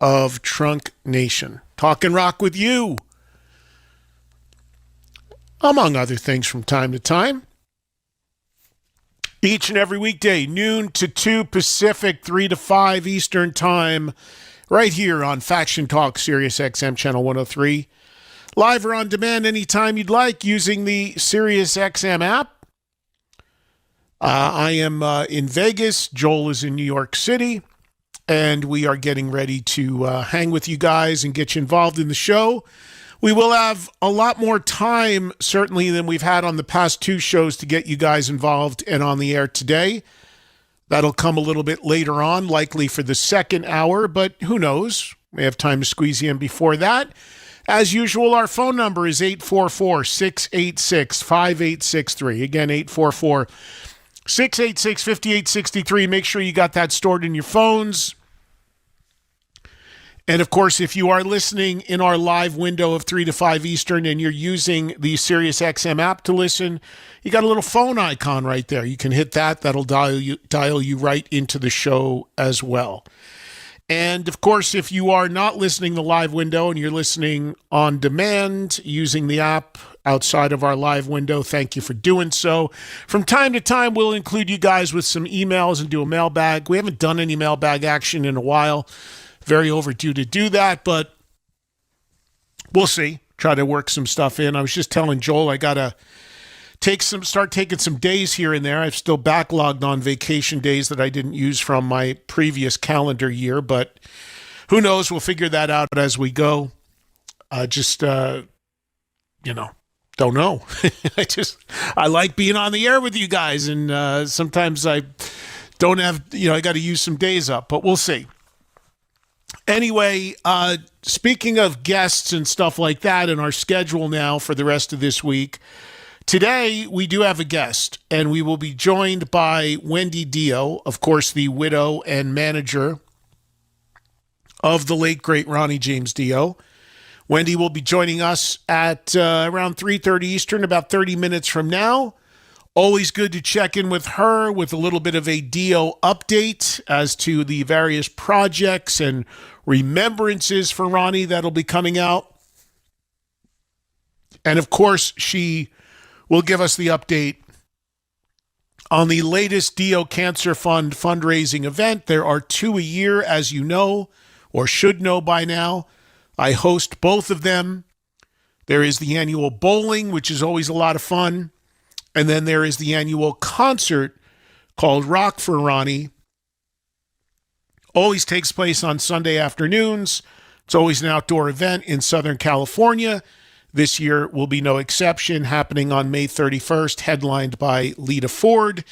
of Trunk Nation. Talking rock with you, among other things from time to time. Each and every weekday, noon to 2 Pacific, 3 to 5 Eastern Time, right here on Faction Talk, Sirius XM Channel 103. Live or on demand anytime you'd like using the Sirius XM app. I am in Vegas. Joel is in New York City. And we are getting ready to hang with you guys and get you involved in the show. We will have a lot more time, certainly, than we've had on the past two shows to get you guys involved and on the air today. That'll come a little bit later on, likely for the second hour, but who knows? We have time to squeeze you in before that. As usual, our phone number is 844-686-5863. Again, 844-686-5863. Make sure you got that stored in your phones. And, of course, if you are listening in our live window of 3 to 5 Eastern and you're using the SiriusXM app to listen, you got a little phone icon right there. You can hit that. That'll dial you right into the show as well. And, of course, if you are not listening the live window and you're listening on demand using the app outside of our live window, thank you for doing so. From time to time, we'll include you guys with some emails and do a mailbag. We haven't done any mailbag action in a while. Very overdue to do that, but we'll see. Try to work some stuff in. I was just telling Joel I got to start taking some days here and there. I've still backlogged on vacation days that I didn't use from my previous calendar year, but who knows? We'll figure that out as we go. Don't know. I like being on the air with you guys, and sometimes I don't have, I got to use some days up, but we'll see. Anyway, speaking of guests and stuff like that and our schedule now for the rest of this week, today we do have a guest, and we will be joined by Wendy Dio, of course, the widow and manager of the late, great Ronnie James Dio. Wendy will be joining us at around 3:30 Eastern, about 30 minutes from now. Always good to check in with her with a little bit of a Dio update as to the various projects and remembrances for Ronnie that'll be coming out. And of course, she will give us the update on the latest Dio Cancer Fund fundraising event. There are two a year, as you know, or should know by now. I host both of them. There is the annual bowling, which is always a lot of fun. And then there is the annual concert called Rock for Ronnie. Always takes place on Sunday afternoons. It's always an outdoor event in Southern California. This year will be no exception, happening on May 31st, headlined by Lita Ford.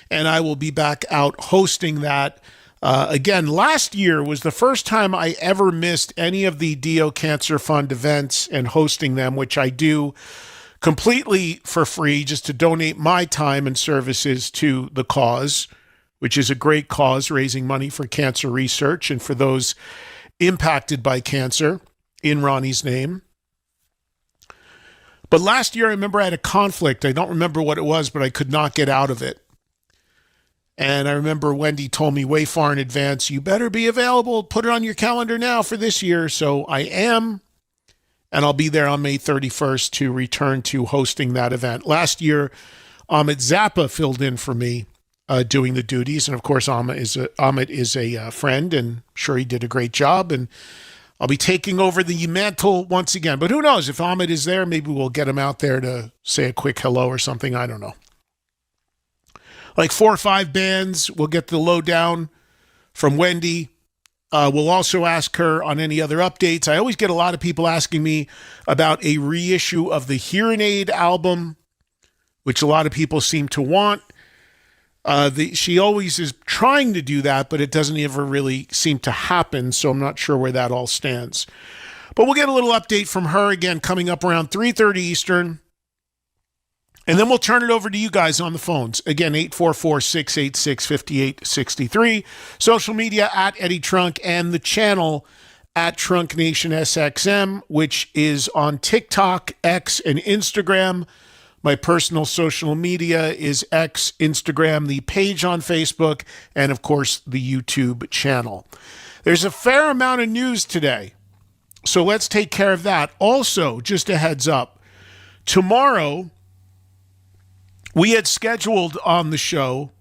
And I will be back out hosting that. Again, last year was the first time I ever missed any of the Dio Cancer Fund events and hosting them, which I do completely for free, just to donate my time and services to the cause, which is a great cause, raising money for cancer research and for those impacted by cancer in Ronnie's name. But last year, I remember I had a conflict. I don't remember what it was, but I could not get out of it. And I remember Wendy told me way far in advance, you better be available, put it on your calendar now for this year. So I am. And I'll be there on May 31st to return to hosting that event. Last year, Amit Zappa filled in for me doing the duties. And, of course, Amit is a friend, and I'm sure he did a great job. And I'll be taking over the mantle once again. But who knows? If Amit is there, maybe we'll get him out there to say a quick hello or something. I don't know. Like 4 or 5 bands. We'll get the lowdown from Wendy. We'll also ask her on any other updates. I always get a lot of people asking me about a reissue of the Hearing Aid album, which a lot of people seem to want. She always is trying to do that, but it doesn't ever really seem to happen, so I'm not sure where that all stands. But we'll get a little update from her again coming up around 3:30 Eastern. And then we'll turn it over to you guys on the phones. Again, 844-686-5863. Social media at Eddie Trunk, and the channel at Trunk Nation SXM, which is on TikTok, X, and Instagram. My personal social media is X, Instagram, the page on Facebook, and, of course, the YouTube channel. There's a fair amount of news today, so let's take care of that. Also, just a heads up, tomorrow we had scheduled on the show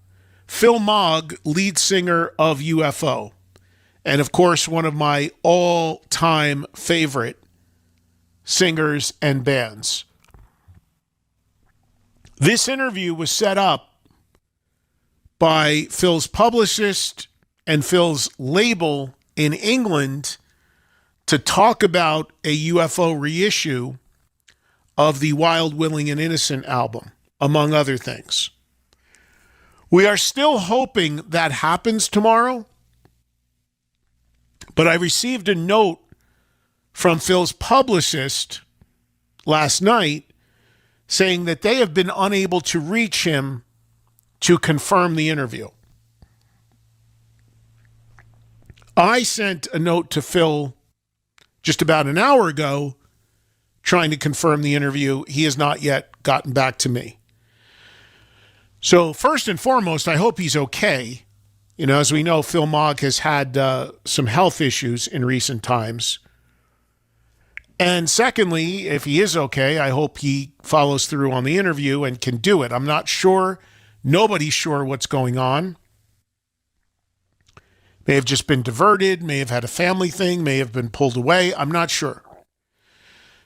Phil Mogg, lead singer of UFO, and of course, one of my all-time favorite singers and bands. This interview was set up by Phil's publicist and Phil's label in England to talk about a UFO reissue of the Wild, Willing, and Innocent album, among other things. We are still hoping that happens tomorrow, but I received a note from Phil's publicist last night saying that they have been unable to reach him to confirm the interview. I sent a note to Phil just about an hour ago trying to confirm the interview. He has not yet gotten back to me. So first and foremost, I hope he's okay. You know, as we know, Phil Mogg has had some health issues in recent times. And secondly, if he is okay, I hope he follows through on the interview and can do it. I'm not sure. Nobody's sure what's going on. May have just been diverted, may have had a family thing, may have been pulled away. I'm not sure.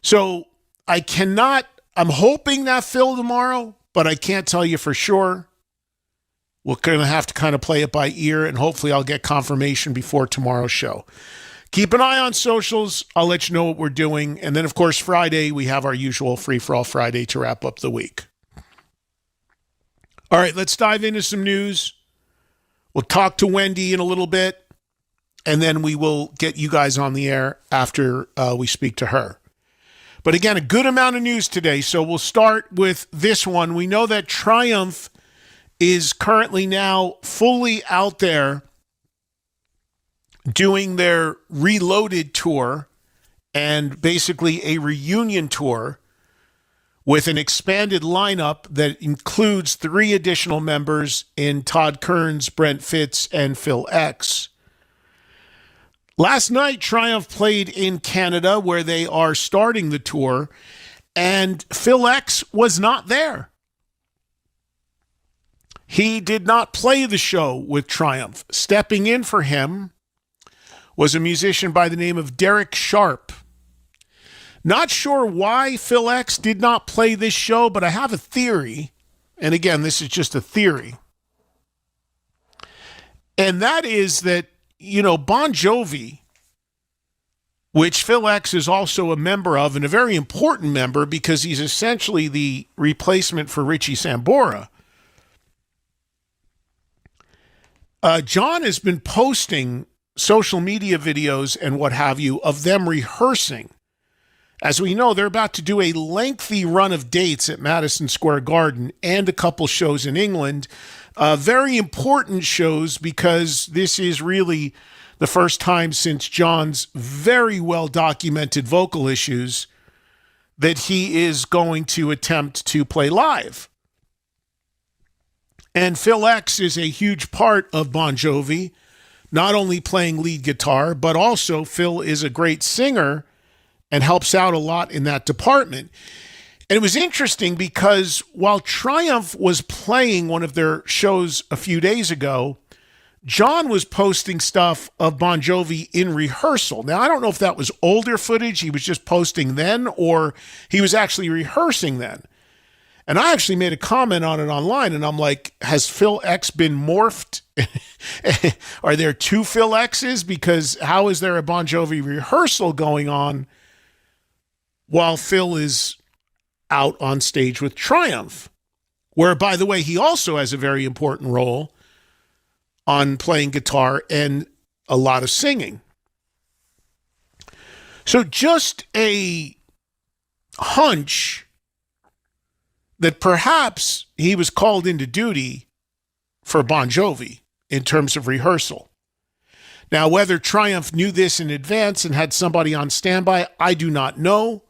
So I'm hoping that Phil tomorrow, but I can't tell you for sure. We're going to have to kind of play it by ear, and hopefully I'll get confirmation before tomorrow's show. Keep an eye on socials. I'll let you know what we're doing. And then, of course, Friday, we have our usual Free-for-All Friday to wrap up the week. All right, let's dive into some news. We'll talk to Wendy in a little bit, and then we will get you guys on the air after we speak to her. But again, a good amount of news today, so we'll start with this one. We know that Triumph is currently now fully out there doing their Reloaded tour and basically a reunion tour with an expanded lineup that includes 3 additional members in Todd Kerns, Brent Fitz, and Phil X. Last night, Triumph played in Canada, where they are starting the tour, and Phil X was not there. He did not play the show with Triumph. Stepping in for him was a musician by the name of Derek Sharp. Not sure why Phil X did not play this show, but I have a theory. And again, this is just a theory. And that is that, Bon Jovi, which Phil X is also a member of, and a very important member because he's essentially the replacement for Richie Sambora. John has been posting social media videos and what have you of them rehearsing. As we know, they're about to do a lengthy run of dates at Madison Square Garden and a couple shows in England. Very important shows because this is really the first time since John's very well-documented vocal issues that he is going to attempt to play live. And Phil X is a huge part of Bon Jovi, not only playing lead guitar, but also Phil is a great singer and helps out a lot in that department. And it was interesting because while Triumph was playing one of their shows a few days ago, John was posting stuff of Bon Jovi in rehearsal. Now, I don't know if that was older footage he was just posting then, or he was actually rehearsing then. And I actually made a comment on it online, and I'm like, has Phil X been morphed? Are there 2 Phil X's? Because how is there a Bon Jovi rehearsal going on while Phil is out on stage with Triumph? Where, by the way, he also has a very important role on playing guitar and a lot of singing. So just a hunch that perhaps he was called into duty for Bon Jovi in terms of rehearsal. Now, whether Triumph knew this in advance and had somebody on standby, I do not know.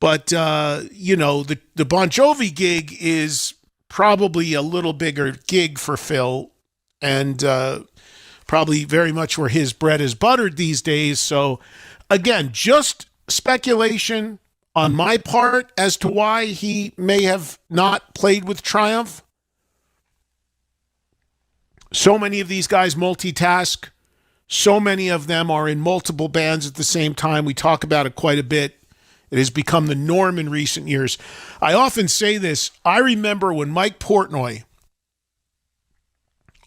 But, the Bon Jovi gig is probably a little bigger gig for Phil and probably very much where his bread is buttered these days. So again, just speculation on my part as to why he may have not played with Triumph. So many of these guys multitask. So many of them are in multiple bands at the same time. We talk about it quite a bit. It has become the norm in recent years. I often say this. I remember when Mike Portnoy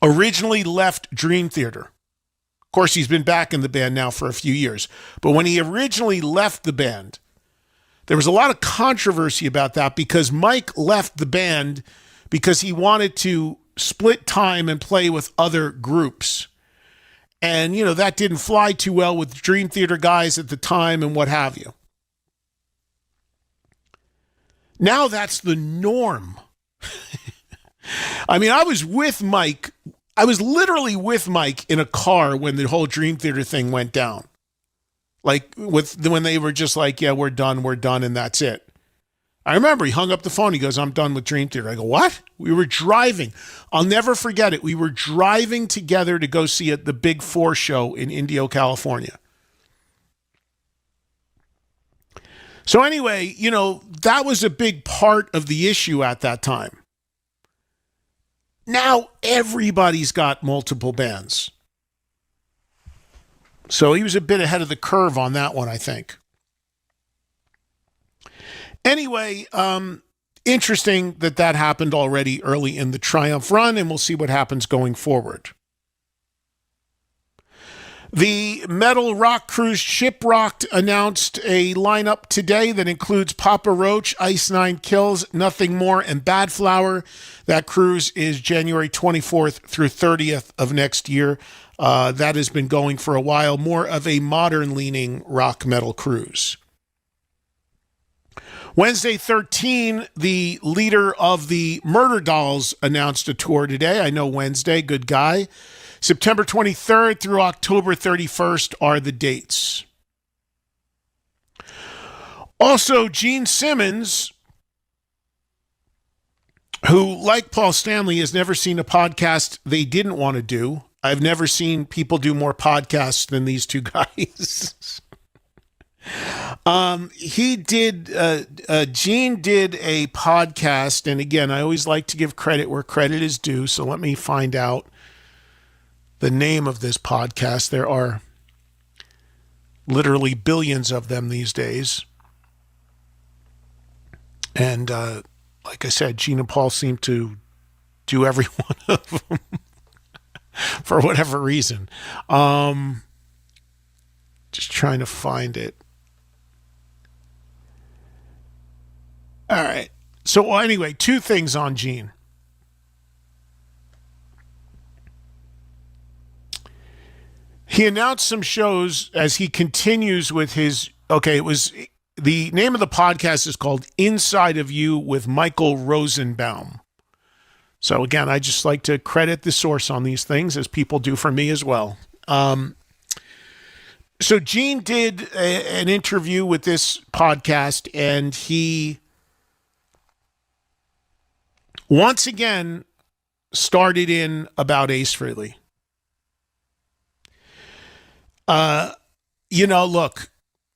originally left Dream Theater. Of course, he's been back in the band now for a few years. But when he originally left the band, there was a lot of controversy about that because Mike left the band because he wanted to split time and play with other groups. And, that didn't fly too well with Dream Theater guys at the time and what have you. Now that's the norm. I mean, I was with Mike. I was literally with Mike in a car when the whole Dream Theater thing went down. Like when they were just like, yeah, we're done, and that's it. I remember he hung up the phone. He goes, I'm done with Dream Theater. I go, what? We were driving. I'll never forget it. We were driving together to go see the Big Four show in Indio, California. So anyway, that was a big part of the issue at that time. Now everybody's got multiple bands. So he was a bit ahead of the curve on that one, I think. Anyway, interesting that happened already early in the Triumph run, and we'll see what happens going forward. The Metal Rock Cruise Shiprocked announced a lineup today that includes Papa Roach, Ice Nine Kills, Nothing More, and Bad Flower. That cruise is January 24th through 30th of next year. That has been going for a while. More of a modern-leaning rock metal cruise. Wednesday 13, the leader of the Murder Dolls announced a tour today. I know Wednesday, good guy. September 23rd through October 31st are the dates. Also, Gene Simmons, who, like Paul Stanley, has never seen a podcast they didn't want to do. I've never seen people do more podcasts than these two guys. Gene did a podcast, and again, I always like to give credit where credit is due, so let me find out the name of this podcast. There are literally billions of them these days. And like I said, Gene and Paul seem to do every one of them for whatever reason. Just trying to find it. All right. So anyway, two things on Gene. He announced some shows as he continues with his, the name of the podcast is called Inside of You with Michael Rosenbaum. So again, I just like to credit the source on these things, as people do for me as well. So Gene did an interview with this podcast, and he once again started in about Ace Frehley. Look,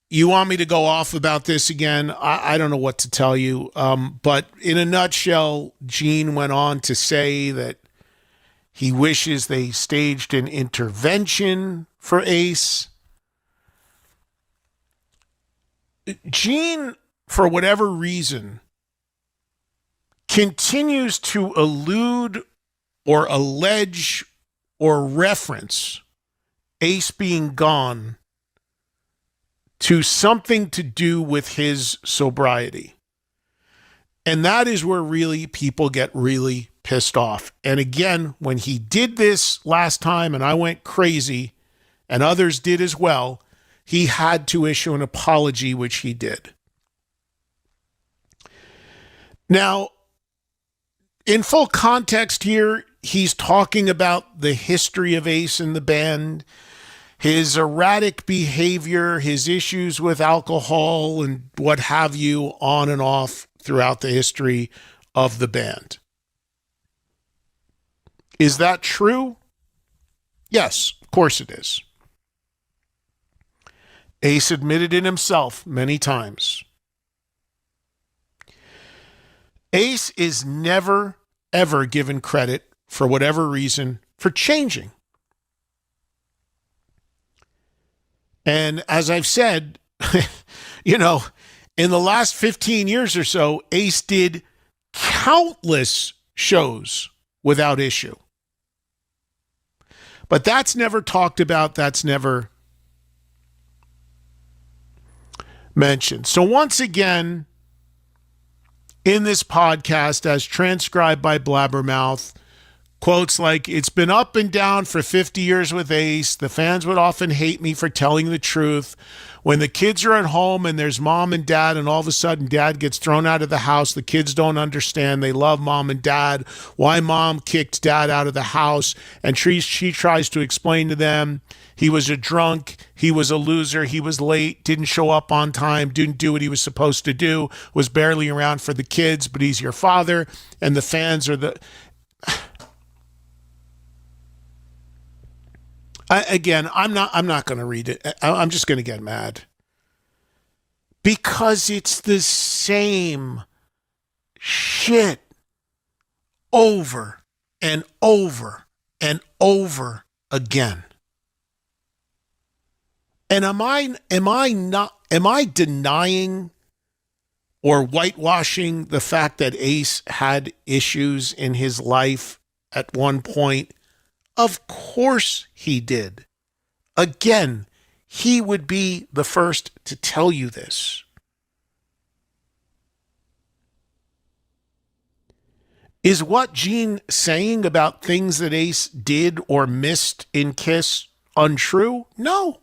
you want me to go off about this again? I don't know what to tell you. But in a nutshell, Gene went on to say that he wishes they staged an intervention for Ace. Gene, for whatever reason, continues to allude or allege or reference Ace being gone to something to do with his sobriety. And that is where really people get really pissed off. And again, when he did this last time and I went crazy, and others did as well, he had to issue an apology, which he did. Now, in full context here, he's talking about the history of Ace in the band, his erratic behavior, his issues with alcohol and what have you, on and off throughout the history of the band. Is that true? Yes, Of course it is. Ace admitted it himself many times. Ace is never, ever given credit, for whatever reason, for changing. And as I've said, in the last 15 years or so, Ace did countless shows without issue. But that's never talked about. That's never mentioned. So once again, in this podcast, as transcribed by Blabbermouth, quotes like, "It's been up and down for 50 years with Ace. The fans would often hate me for telling the truth. When the kids are at home and there's mom and dad, and all of a sudden dad gets thrown out of the house, the kids don't understand. They love mom and dad. Why mom kicked dad out of the house? And she tries to explain to them he was a drunk, he was a loser, he was late, didn't show up on time, didn't do what he was supposed to do, was barely around for the kids, but he's your father." And the fans are the... I'm not going to read it. I'm just going to get mad. Because it's the same shit over and over and over again. And am I denying or whitewashing the fact that Ace had issues in his life at one point? Of course he did. Again, he would be the first to tell you this. Is what Gene saying about things that Ace did or missed in Kiss untrue? No.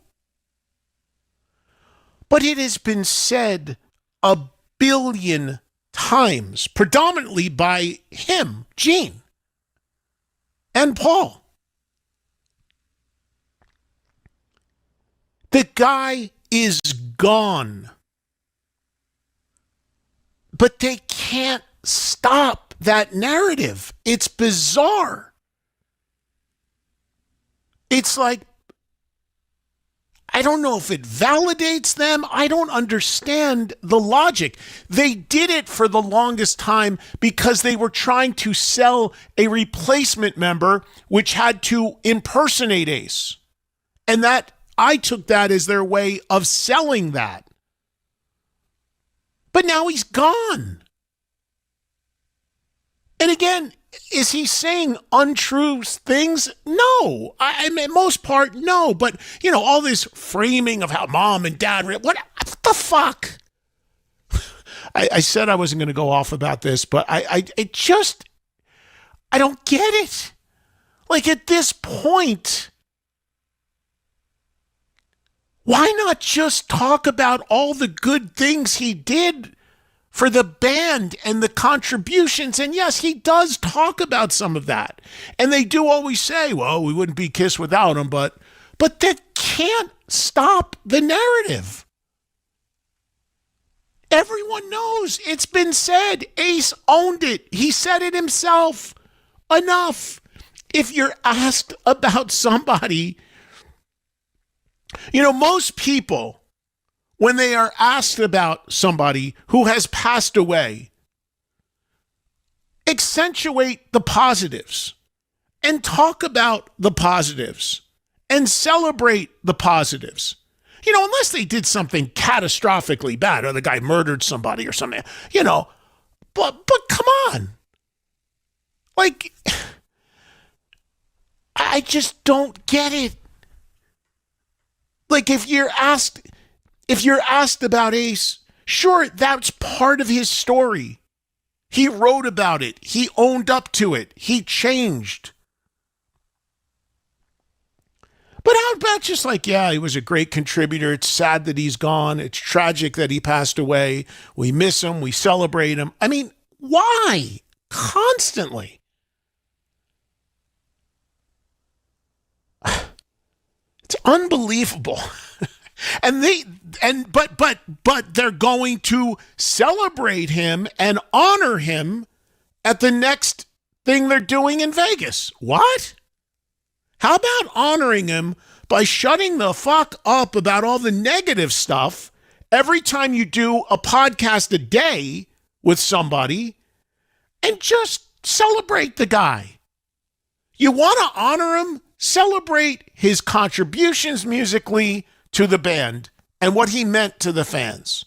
But it has been said a billion times, predominantly by him, Gene, and Paul. The guy is gone. But they can't stop that narrative. It's bizarre. It's like, I don't know if it validates them. I don't understand the logic. They did it for the longest time because they were trying to sell a replacement member which had to impersonate Ace. And that, I took that as their way of selling that. But now he's gone. And again, is he saying untrue things? No. I mean, most part, no. But, all this framing of how mom and dad, what the fuck? I said I wasn't going to go off about this, but I don't get it. Like, at this point, why not just talk about all the good things he did for the band and the contributions? And yes, he does talk about some of that. And they do always say, well, we wouldn't be Kiss without him, but that can't stop the narrative. Everyone knows. It's been said. Ace owned it. He said it himself. Enough. If you're asked about somebody, most people, when they are asked about somebody who has passed away, accentuate the positives and talk about the positives and celebrate the positives. Unless they did something catastrophically bad or the guy murdered somebody or something, but come on. Like, I just don't get it. Like, if you're asked about Ace, sure, that's part of his story. He wrote about it. He owned up to it. He changed. But how about just like, yeah, he was a great contributor. It's sad that he's gone. It's tragic that he passed away. We miss him. We celebrate him. I mean, why? Constantly. It's unbelievable. But they're going to celebrate him and honor him at the next thing they're doing in Vegas. What? How about honoring him by shutting the fuck up about all the negative stuff every time you do a podcast a day with somebody and just celebrate the guy? You want to honor him? Celebrate his contributions musically to the band and what he meant to the fans.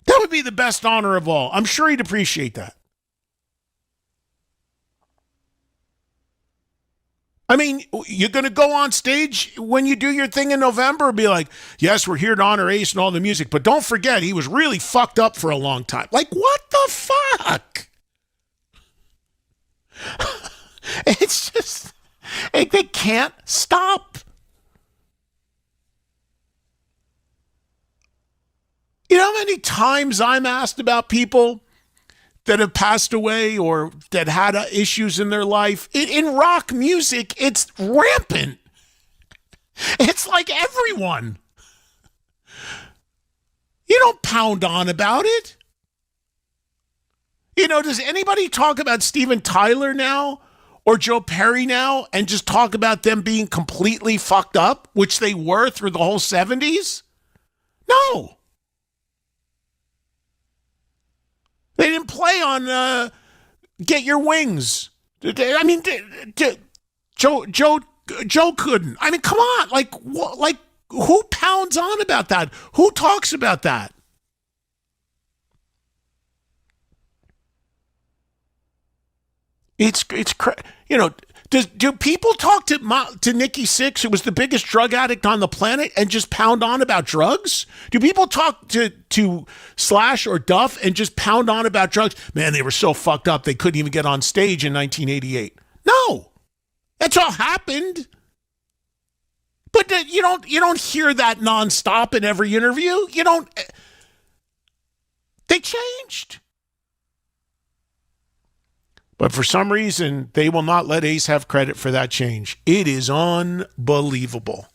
That would be the best honor of all. I'm sure he'd appreciate that. I mean, you're going to go on stage when you do your thing in November and be like, yes, we're here to honor Ace and all the music, but don't forget, he was really fucked up for a long time. Like, what the fuck? It's just, they can't stop. You know how many times I'm asked about people that have passed away or that had issues in their life? In rock music, it's rampant. It's like everyone. You don't pound on about it. You know, does anybody talk about Steven Tyler now or Joe Perry now and just talk about them being completely fucked up, which they were through the whole 70s? No. They didn't play on Get Your Wings. I mean, Joe couldn't. I mean, come on. Like, who pounds on about that? Who talks about that? It's you know. Do people talk to Nikki Sixx, who was the biggest drug addict on the planet, and just pound on about drugs? Do people talk to Slash or Duff and just pound on about drugs? Man, they were so fucked up they couldn't even get on stage in 1988. No, that's all happened. But you don't hear that nonstop in every interview. You don't. They changed. But for some reason, they will not let Ace have credit for that change. It is unbelievable.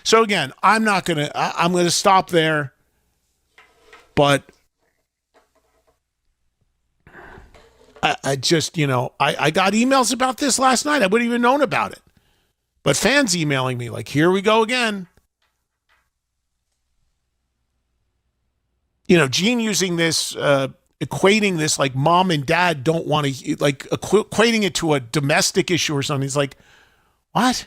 So again, I'm going to stop there. But I just, I got emails about this last night. I wouldn't even known about it. But fans emailing me like, here we go again. Gene using this, equating this like mom and dad don't want to, like equating it to a domestic issue or something. He's like, what?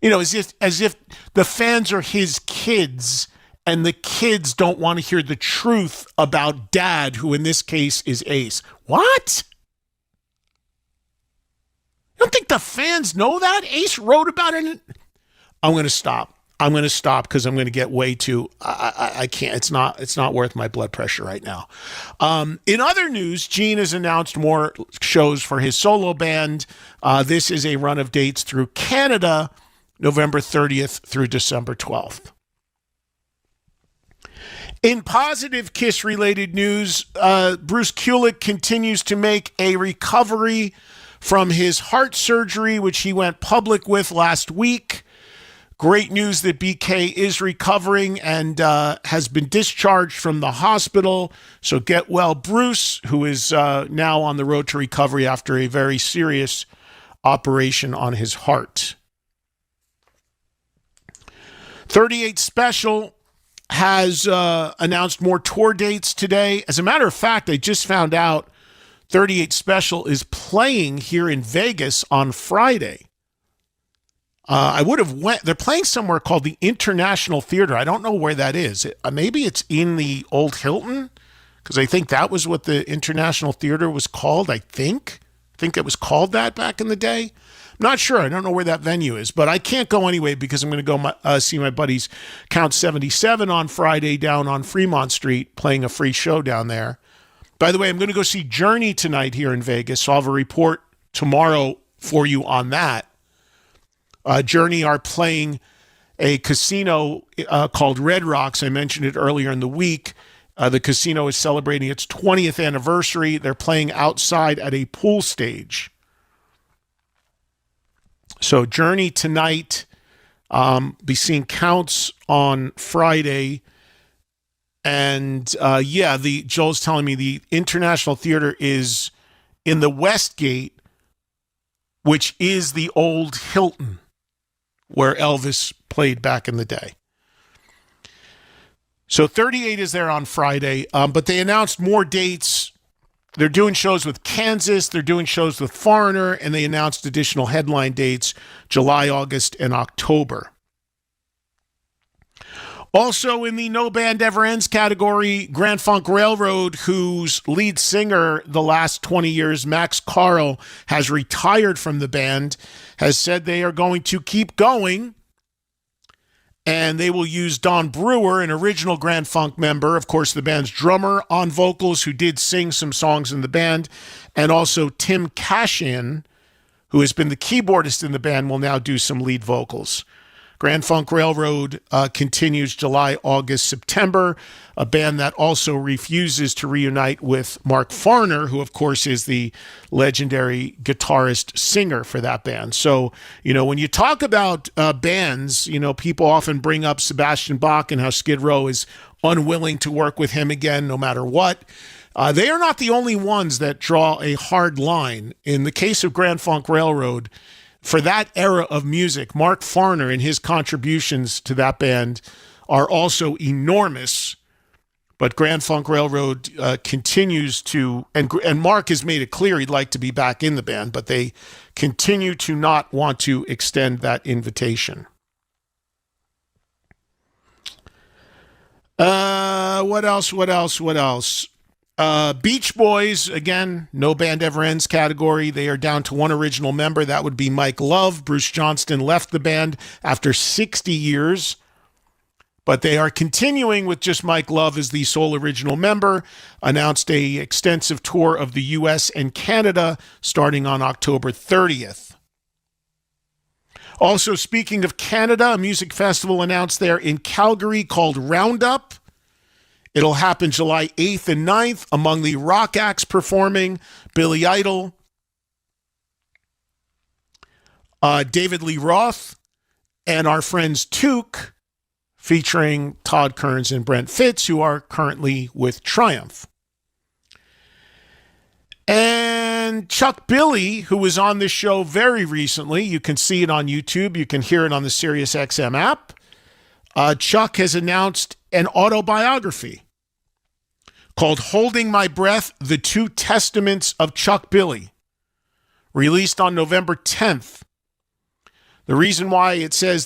As if the fans are his kids and the kids don't want to hear the truth about dad, who in this case is Ace. What? You don't think the fans know that? Ace wrote about it. I'm going to stop because I'm going to get way too, I can't, it's not worth my blood pressure right now. In other news, Gene has announced more shows for his solo band. This is a run of dates through Canada, November 30th through December 12th. In positive Kiss-related news, Bruce Kulick continues to make a recovery from his heart surgery, which he went public with last week. Great news that BK is recovering and has been discharged from the hospital. So get well, Bruce, who is now on the road to recovery after a very serious operation on his heart. 38 Special has announced more tour dates today. As a matter of fact, I just found out 38 Special is playing here in Vegas on Friday. I would have went. They're playing somewhere called the International Theater. I don't know where that is. Maybe it's in the old Hilton, because I think that was what the International Theater was called. I think it was called that back in the day. I'm not sure. I don't know where that venue is, but I can't go anyway because I'm going to go see my buddies Count 77 on Friday down on Fremont Street, playing a free show down there. By the way, I'm going to go see Journey tonight here in Vegas, so I'll have a report tomorrow for you on that. Journey are playing a casino called Red Rocks. I mentioned it earlier in the week. The casino is celebrating its 20th anniversary. They're playing outside at a pool stage. So Journey tonight, be seeing Counts on Friday. And Joel's telling me the International Theater is in the Westgate, which is the old Hilton where Elvis played back in the day. So 38 is there on Friday, but they announced more dates. They're doing shows with Kansas, they're doing shows with Foreigner, and they announced additional headline dates, July, August, and October. Also in the No Band Ever Ends category, Grand Funk Railroad, whose lead singer the last 20 years, Max Carl, has retired from the band, has said they are going to keep going, and they will use Don Brewer, an original Grand Funk member, of course, the band's drummer on vocals, who did sing some songs in the band, and also Tim Cashin, who has been the keyboardist in the band, will now do some lead vocals. Grand Funk Railroad continues July, August, September, a band that also refuses to reunite with Mark Farner, who, of course, is the legendary guitarist singer for that band. So, when you talk about bands, people often bring up Sebastian Bach and how Skid Row is unwilling to work with him again, no matter what. They are not the only ones that draw a hard line. In the case of Grand Funk Railroad, for that era of music, Mark Farner and his contributions to that band are also enormous. But Grand Funk Railroad continues to, and Mark has made it clear he'd like to be back in the band, but they continue to not want to extend that invitation. What else? Beach Boys, again, No Band Ever Ends category. They are down to one original member. That would be Mike Love. Bruce Johnston left the band after 60 years, but they are continuing with just Mike Love as the sole original member. Announced a extensive tour of the U.S. and Canada starting on October 30th. Also, speaking of Canada, a music festival announced there in Calgary called Roundup. It'll happen July 8th and 9th. Among the rock acts performing, Billy Idol, David Lee Roth, and our friends Took, featuring Todd Kearns and Brent Fitz, who are currently with Triumph. And Chuck Billy, who was on this show very recently, you can see it on YouTube, you can hear it on the SiriusXM app. Chuck has announced an autobiography called Holding My Breath, The Two Testaments of Chuck Billy, released on November 10th. The reason why it says